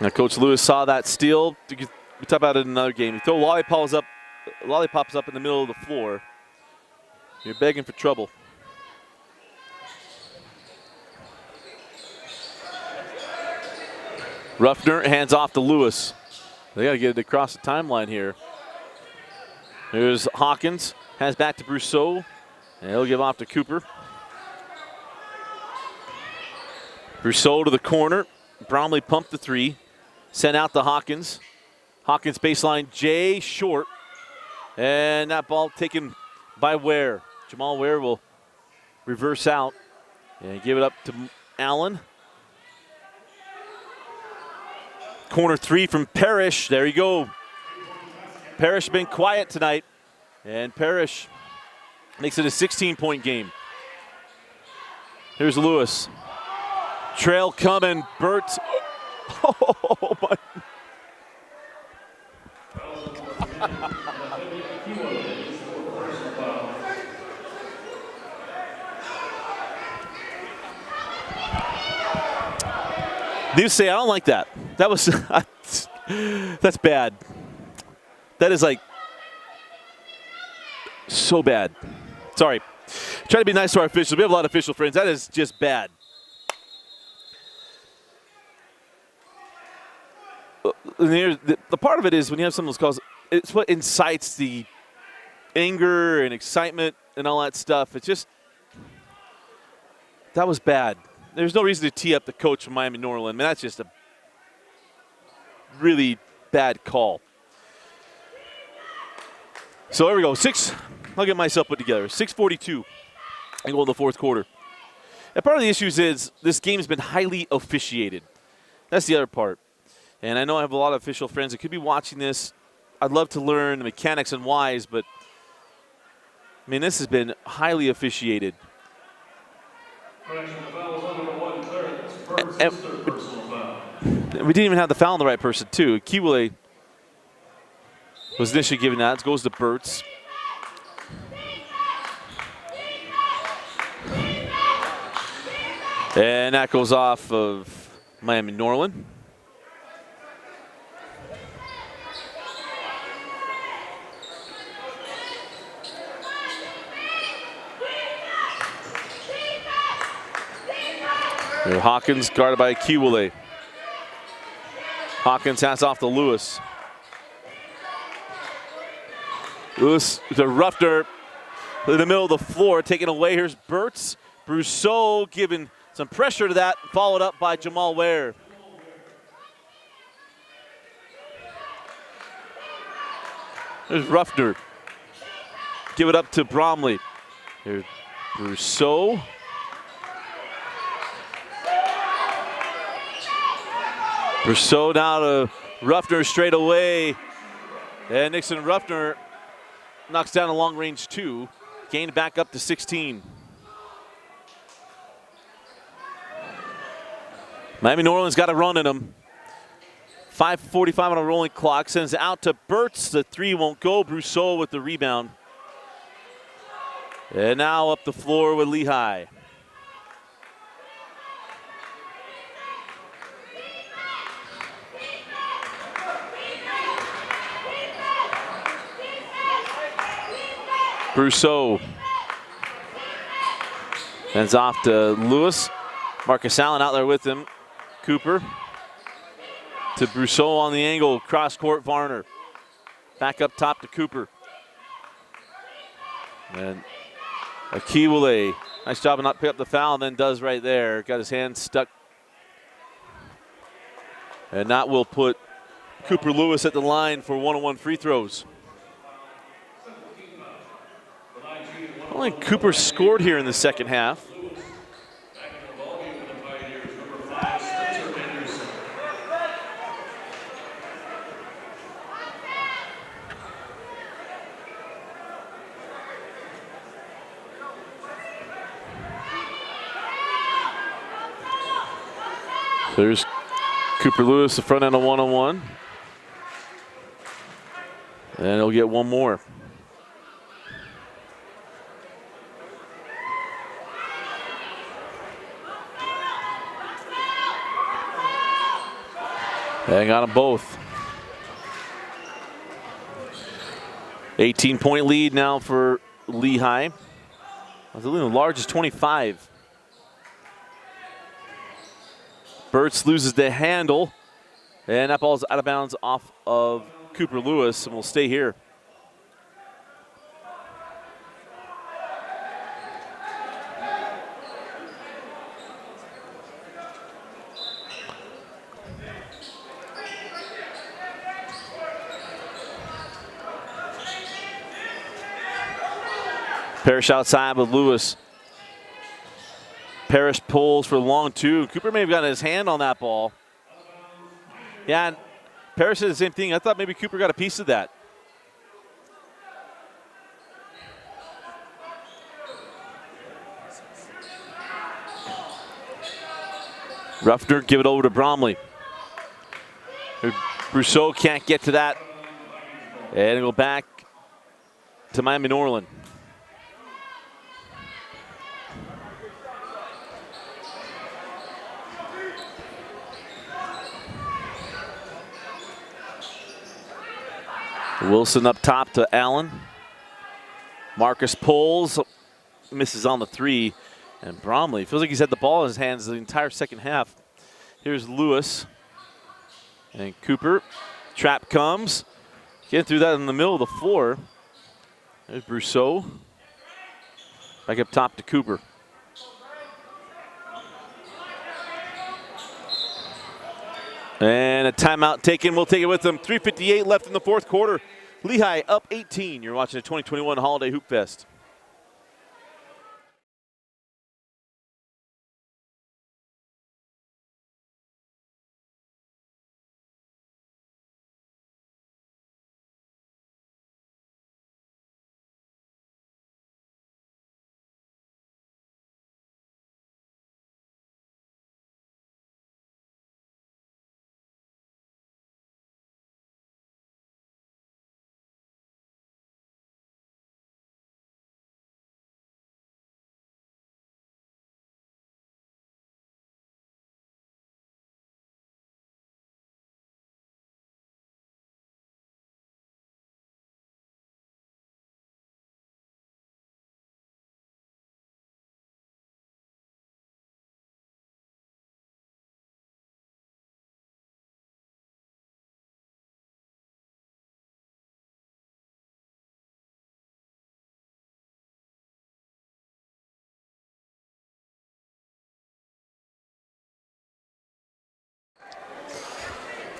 Now Coach Lewis saw that steal. We talk about it in another game. You throw lollipops up in the middle of the floor. You're begging for trouble. Ruffner hands off to Lewis. They got to get it across the timeline here. Here's Hawkins. Has back to Brousseau. And he'll give off to Cooper. Brousseau to the corner. Bromley pumped the three, sent out to Hawkins. Hawkins baseline, Jay short. And that ball taken by Ware. Jamal Ware will reverse out and give it up to Allen. Corner three from Parrish. There you go. Parrish been quiet tonight. And Parrish makes it a 16-point game. Here's Lewis. Trail coming. Burt. Oh, my. You say I don't like that. That was that's bad. That is like so bad. Sorry. Try to be nice to our officials. We have a lot of official friends. That is just bad. The part of it is when you have some of those calls, it's what incites the anger and excitement and all that stuff. It's just, that was bad. There's no reason to tee up the coach from Miami Norland. I mean, that's just a really bad call. So there we go. I'll get myself put together. 6:42 and go in the fourth quarter. And part of the issues is this game's been highly officiated. That's the other part. And I know I have a lot of official friends that could be watching this. I'd love to learn the mechanics and whys, but I mean, this has been highly officiated. And we didn't even have the foul on the right person, too. Kiwale was initially given that. It goes to Burtz. And that goes off of Miami Norland. Hawkins guarded by Kiwale. Hawkins has off to Lewis. Lewis, the Ruffner in the middle of the floor, taken away. Here's Burtz. Brousseau giving some pressure to that, followed up by Jamal Ware. There's Ruffner. Give it up to Bromley. Here's Brousseau. Brousseau now to Ruffner straight away. And Nixon Ruffner knocks down a long range two. Gained back up to 16. Miami Norland's got a run in them. 5:45 on a rolling clock. Sends it out to Burtz. The three won't go. Brousseau with the rebound. And now up the floor with Lehi. Brousseau hands off to Lewis. Marcus Allen out there with him. Cooper to Brousseau on the angle. Cross court, Varner. Back up top to Cooper. And Akiwale, nice job of not picking up the foul, and then does right there. Got his hand stuck. And that will put Cooper Lewis at the line for one-on-one free throws. Only Cooper scored here in the second half. There's Cooper Lewis, the front end of one-on-one. And he'll get one more. They got them both. 18-point lead now for Lehi. The largest 25. Burtz loses the handle, and that ball's out of bounds off of Cooper Lewis, and will stay here. Parrish outside with Lewis. Parrish pulls for the long two. Cooper may have gotten his hand on that ball. Yeah, and Parrish did the same thing. I thought maybe Cooper got a piece of that. Ruffner give it over to Bromley. Brousseau can't get to that. And it'll go back to Miami Norland. Wilson up top to Allen. Marcus pulls, misses on the three. And Bromley feels like he's had the ball in his hands the entire second half. Here's Lewis. And Cooper. Trap comes. Getting through that in the middle of the floor. There's Brousseau. Back up top to Cooper. And a timeout taken. We'll take it with them. 3:58 left in the fourth quarter. Lehi up 18. You're watching the 2021 Holiday Hoop Fest.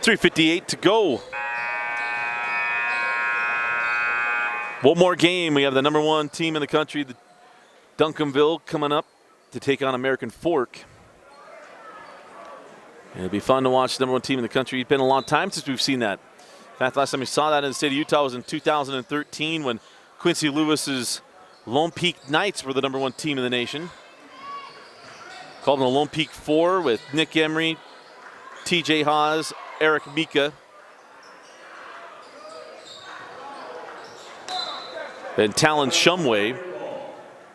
.358 to go. One more game. We have the #1 team in the country, the Duncanville, coming up to take on American Fork. And it'll be fun to watch the #1 team in the country. It's been a long time since we've seen that. In fact, last time we saw that in the state of Utah was in 2013 when Quincy Lewis's Lone Peak Knights were the #1 team in the nation. Called them the Lone Peak 4 with Nick Emery, TJ Haas, Eric Mika. And Talon Shumway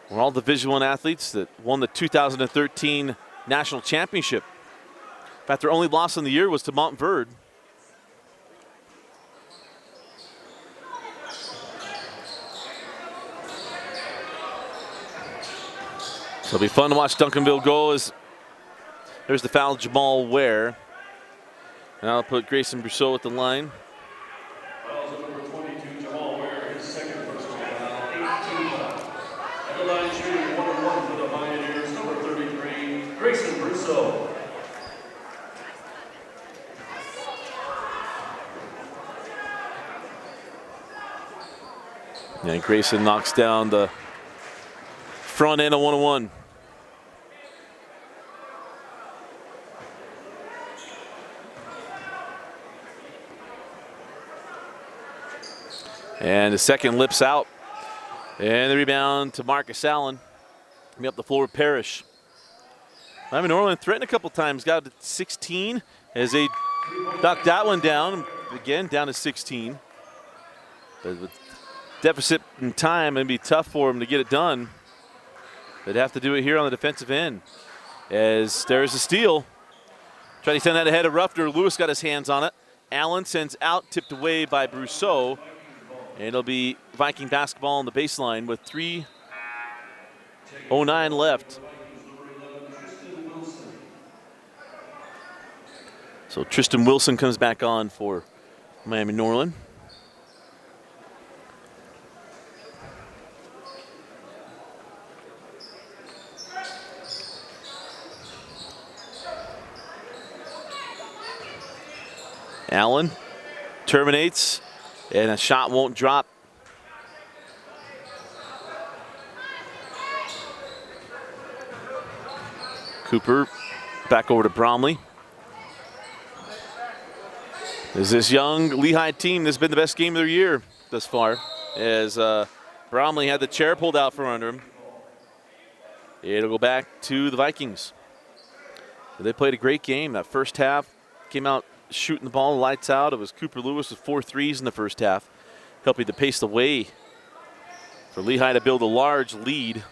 were all Division I athletes that won the 2013 National Championship. In fact, their only loss in the year was to Montverde. So it'll be fun to watch Duncanville go. As there's the foul, Jamal Ware. And I'll put Grayson Brousseau at the line. Fouls at number 22, Jamal Ware, his second personal foul, 18 fouls. At the line shooting 1-1 for the Pioneers, number 33, Grayson Brousseau. And Grayson knocks down the front end of 1-1. And the second lips out. And the rebound to Marcus Allen. Coming up the floor with Parrish. Miami Norland threatened a couple times, got to 16 as they knocked that one down. Again, down to 16. But with deficit in time, it'd be tough for them to get it done. They'd have to do it here on the defensive end. As there's a steal. Trying to send that ahead of Ruffner. Lewis got his hands on it. Allen sends out, tipped away by Brousseau. And it'll be Viking basketball on the baseline with 3:09 left. So Tristan Wilson comes back on for Miami Norland. Allen terminates. And a shot won't drop. Cooper back over to Bromley. Is this young Lehi team, this has been the best game of their year thus far, as Bromley had the chair pulled out from under him. It'll go back to the Vikings. They played a great game. That first half came out shooting the ball, lights out. It was Cooper Lewis with 4 threes in the first half, helping to pace the way for Lehi to build a large lead.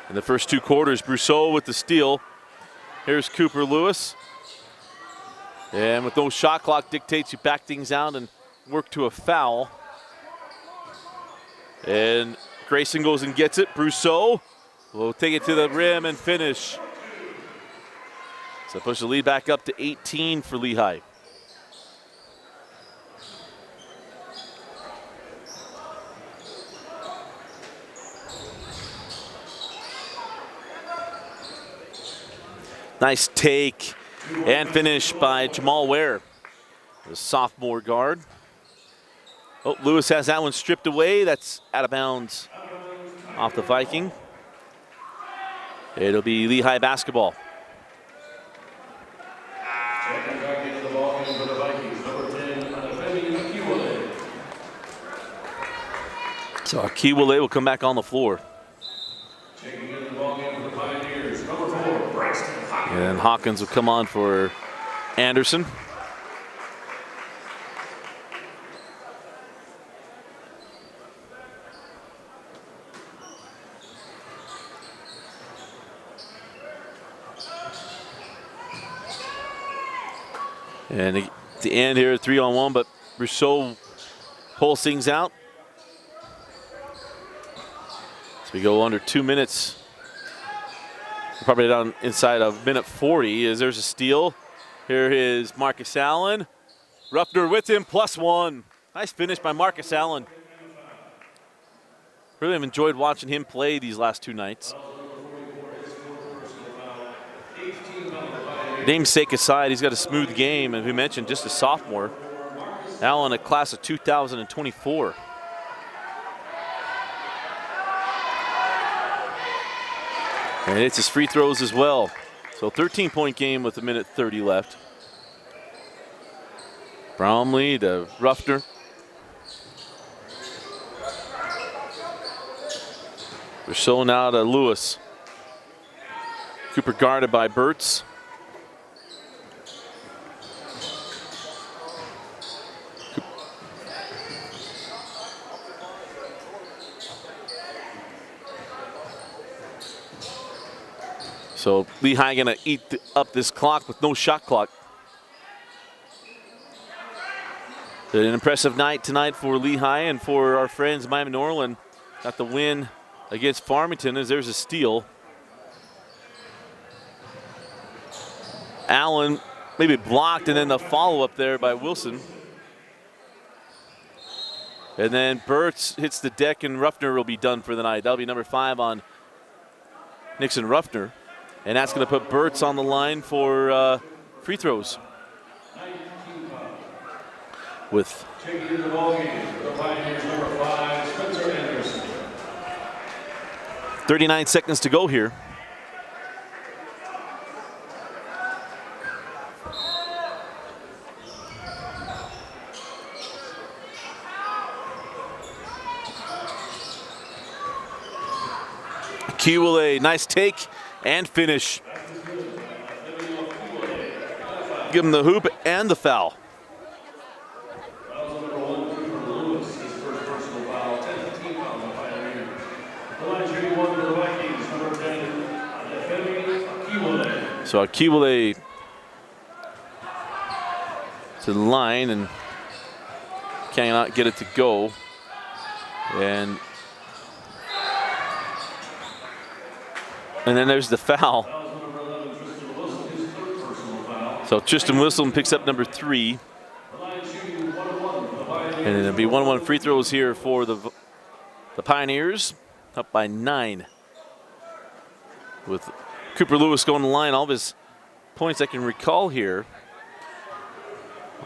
In the first 2 quarters, Brousseau with the steal. Here's Cooper Lewis. And with no shot clock dictates you back things out and work to a foul. And Grayson goes and gets it. Brousseau will take it to the rim and finish. So push the lead back up to 18 for Lehi. Nice take and finish by Jamal Ware, the sophomore guard. Oh, Lewis has that one stripped away. That's out of bounds off the Viking. It'll be Lehi basketball. Checking back into the ballgame for the Vikings, number 10, defending Akiwale. So Akiwale will come back on the floor. Checking into the ballgame for the Pioneers, number 4, Braxton Hawkins. And Hawkins will come on for Anderson. And at the end here, 3-on-1, but Brousseau pulls things out. So we go under 2 minutes. Probably down inside of minute 40 as there's a steal. Here is Marcus Allen. Ruffner with him, +1. Nice finish by Marcus Allen. Really have enjoyed watching him play these last 2 nights. Namesake aside, he's got a smooth game, and we mentioned just a sophomore. Allen, a class of 2024. And it's his free throws as well. So 13-point game with 1:30 left. Bromley to Ruffner. Brousseau now to Lewis. Cooper guarded by Burtz. So Lehi gonna eat up this clock with no shot clock. An impressive night tonight for Lehi and for our friends Miami Norland. Got the win against Farmington as there's a steal. Allen maybe blocked, and then the follow-up there by Wilson. And then Burtz hits the deck, and Ruffner will be done for the night. That'll be number 5 on Nixon Ruffner. And that's going to put Burtz on the line for free throws. With 39 seconds to go here. Akiwale, nice take and finish. Give him the hoop and the foul. So Akiwale to the line and cannot get it to go. And then there's the foul. So Tristan Wilson picks up number 3. And it'll be 1-1 free throws here for the Pioneers, up by 9. With Cooper Lewis going to the line, all of his points I can recall here,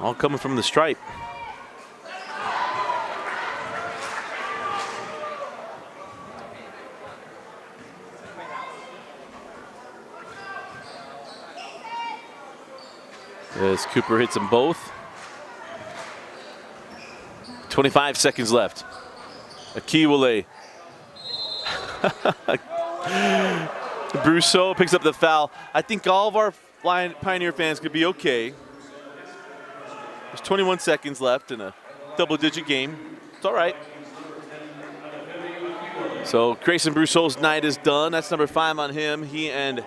all coming from the stripe. As Cooper hits them both. 25 seconds left. Akiwale. Brousseau picks up the foul. I think all of our Pioneer fans could be okay. There's 21 seconds left in a double-digit game. It's all right. So Grayson Brousseau's night is done. That's number 5 on him. He and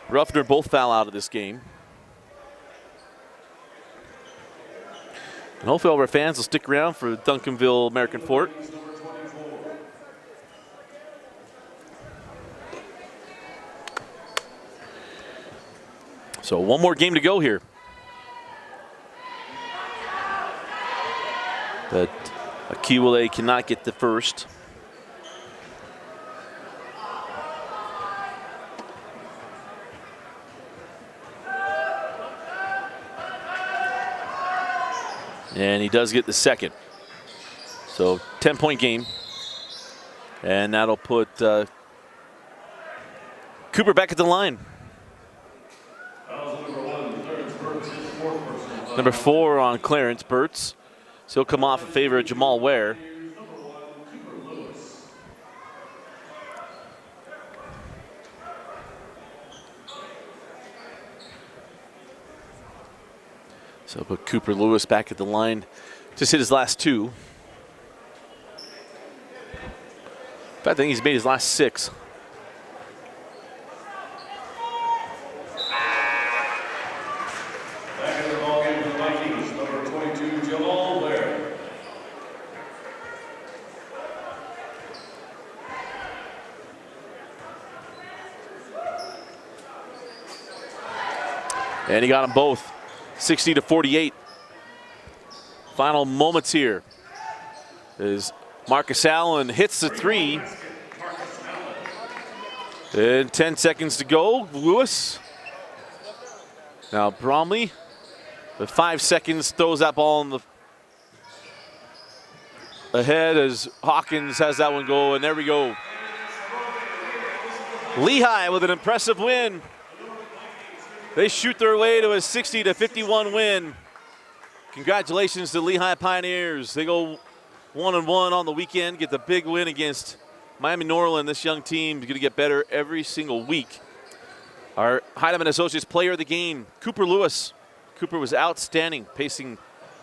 Ruffner both foul out of this game. And hopefully all of our fans will stick around for Duncanville American Fort. So one more game to go here. But Akiwale cannot get the first. And he does get the second. So 10-point game. And that'll put Cooper back at the line. Number 4 on Clarence Burtz. So he'll come off in favor of Jamal Ware. So put Cooper Lewis back at the line. Just hit his last 2. In fact, I think he's made his last 6. Back in the ballgame for the Vikings, number 22, Jamal Ware. And he got them both. 60-48. Final moments here as Marcus Allen hits the 3. And 10 seconds to go. Lewis. Now Bromley with 5 seconds throws that ball in the ahead as Hawkins has that one go, and there we go. Lehi with an impressive win. They shoot their way to a 60-51 win. Congratulations to Lehi Pioneers. They go 1-1 on the weekend, get the big win against Miami Norland. This young team is going to get better every single week. Our Heidemann Associates player of the game, Cooper Lewis. Cooper was outstanding, pacing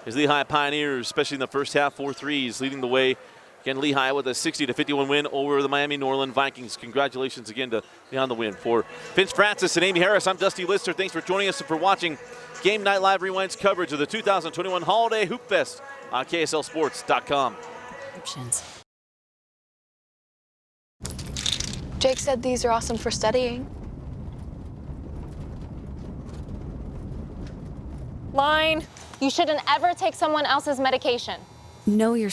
his Lehi Pioneers, especially in the first half, 4 threes, leading the way. Again, Lehi with a 60-51 win over the Miami Norland Vikings. Congratulations again to Lehi on the win. For Vince Francis and Amy Harris, I'm Dusty Lister. Thanks for joining us and for watching Game Night Live Rewind's coverage of the 2021 Holiday Hoop Fest on KSLSports.com. Jake said these are awesome for studying. Line. You shouldn't ever take someone else's medication. Know your